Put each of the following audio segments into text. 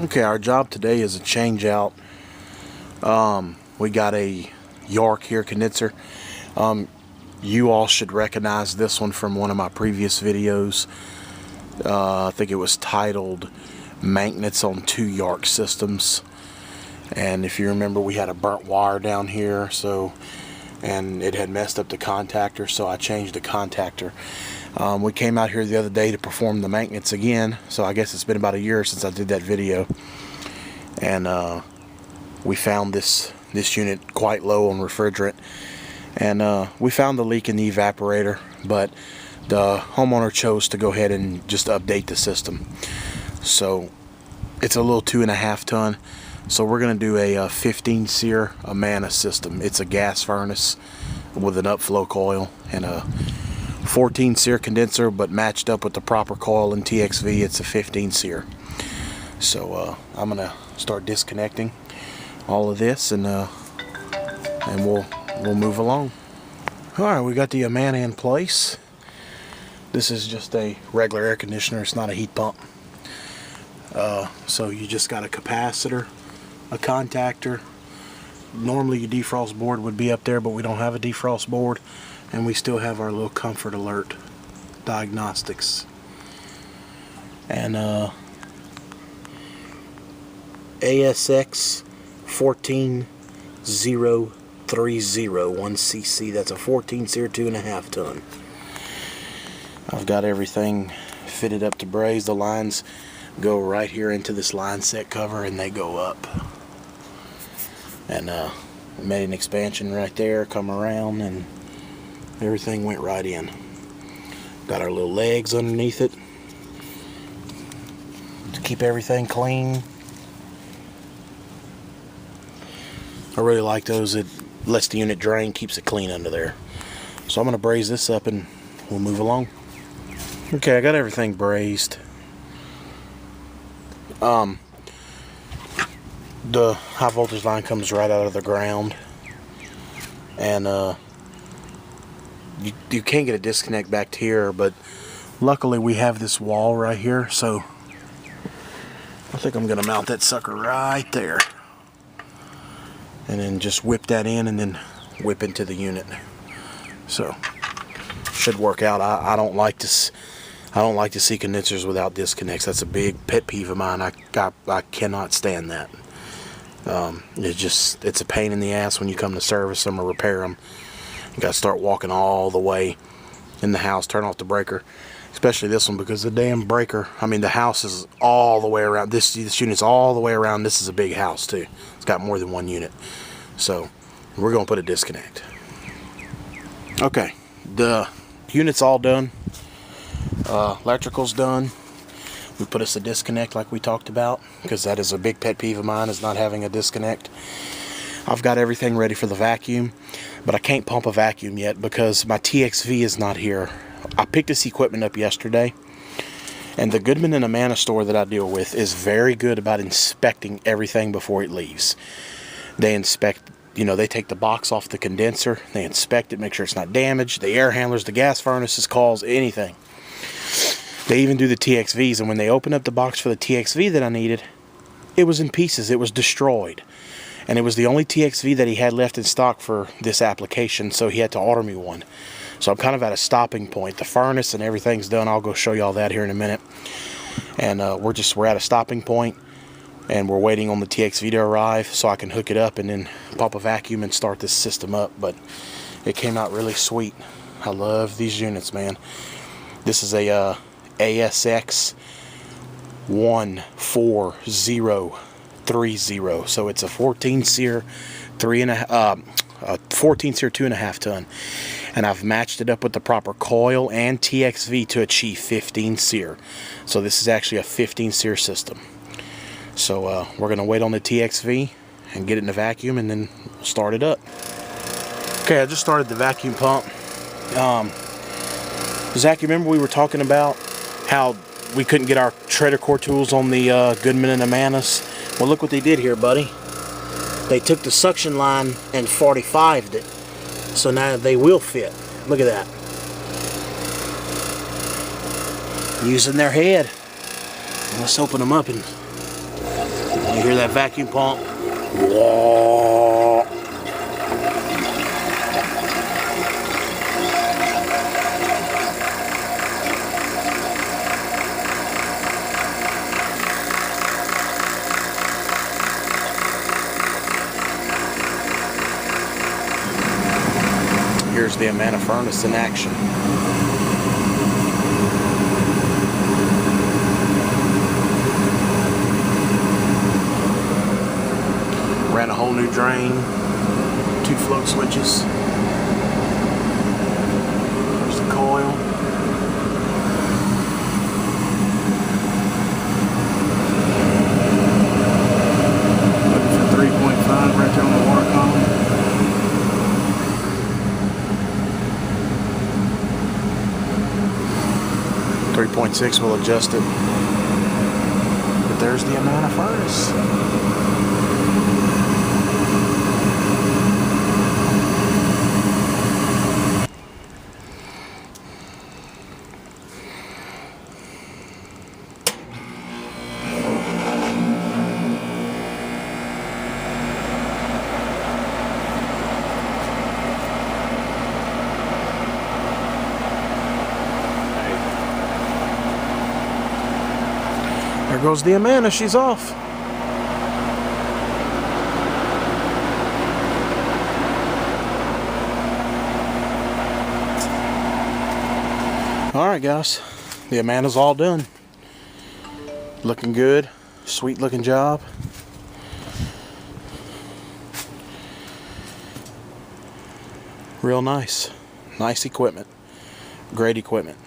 Okay, our job today is a change out. We got a York here condenser. You all should recognize this one from one of my previous videos. I think it was titled Maintenance on 2 York Systems. And if you remember, we had a burnt wire down here, and it had messed up the contactor, so I changed the contactor. We came out here the other day to perform the maintenance again, so I guess it's been about a year since I did that video. And we found this unit quite low on refrigerant, and we found the leak in the evaporator, but the homeowner chose to go ahead and just update the system. So it's a little 2.5 ton. So we're going to do a 15 Seer-Amana system. It's a gas furnace with an upflow coil and a 14 Seer condenser, but matched up with the proper coil and TXV, it's a 15 Seer. So I'm going to start disconnecting all of this, and we'll move along. All right, we got the Amana in place. This is just a regular air conditioner. It's not a heat pump. So you just got a capacitor, a contactor. Normally your defrost board would be up there, but we don't have a defrost board, and we still have our little comfort alert diagnostics. And ASX 14030 1cc. That's a 14 Seer 2.5 ton. I've got everything fitted up to braze. The lines go right here into this line set cover, and they go up. And we made an expansion right there, come around, and everything went right in. Got our little legs underneath it to keep everything clean. I really like those. It lets the unit drain, keeps it clean under there. So I'm going to braze this up and we'll move along. Okay, I got everything brazed. The high voltage line comes right out of the ground, and you can't get a disconnect back to here, but luckily we have this wall right here, so I think I'm gonna mount that sucker right there, and then just whip that in and then whip into the unit. So should work out. I don't like to see condensers without disconnects. That's a big pet peeve of mine. I cannot stand that. It's a pain in the ass when you come to service them or repair them. You got to start walking all the way in the house, turn off the breaker, especially this one, because the damn breaker, I mean, the house is all the way around. This unit's all the way around. This is a big house too. It's got more than one unit. So we're going to put a disconnect. Okay, the unit's all done. Electrical's done. We put us a disconnect like we talked about, because that is a big pet peeve of mine, is not having a disconnect. I've got everything ready for the vacuum, but I can't pump a vacuum yet because my TXV is not here. I picked this equipment up yesterday, and the Goodman and Amana store that I deal with is very good about inspecting everything before it leaves. They inspect, they take the box off the condenser, they inspect it, make sure it's not damaged, the air handlers, the gas furnaces, calls, anything. They even do the TXVs, and when they opened up the box for the TXV that I needed, it was in pieces. It was destroyed. And it was the only TXV that he had left in stock for this application, so he had to order me one. So I'm kind of at a stopping point. The furnace and everything's done. I'll go show you all that here in a minute. And we're at a stopping point, and we're waiting on the TXV to arrive so I can hook it up and then pop a vacuum and start this system up. But it came out really sweet. I love these units, man. This is a ASX 14030, so it's a 14 Seer 2.5 ton, and I've matched it up with the proper coil and TXV to achieve 15 Seer. So this is actually a 15 Seer system. So we're gonna wait on the TXV and get it in the vacuum, and then we'll start it up. Okay, I just started the vacuum pump. Zach, you remember we were talking about how we couldn't get our treader core tools on the Goodman and Amanas? Well, look what they did here, buddy. They took the suction line and 45'd it. So now they will fit. Look at that. Using their head. Let's open them up and You hear that vacuum pump? Whoa. Here's the Amana furnace in action. Ran a whole new drain, 2 float switches. There's the coil. Looking for 3.5 right there on the water column. 3.6 will adjust it. But there's the Amana furnace. There goes the Amana, she's off. Alright guys, the Amana's all done. Looking good, sweet looking job. Real nice. Nice equipment. Great equipment.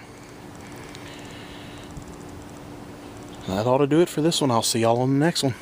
That ought to do it for this one. I'll see y'all on the next one.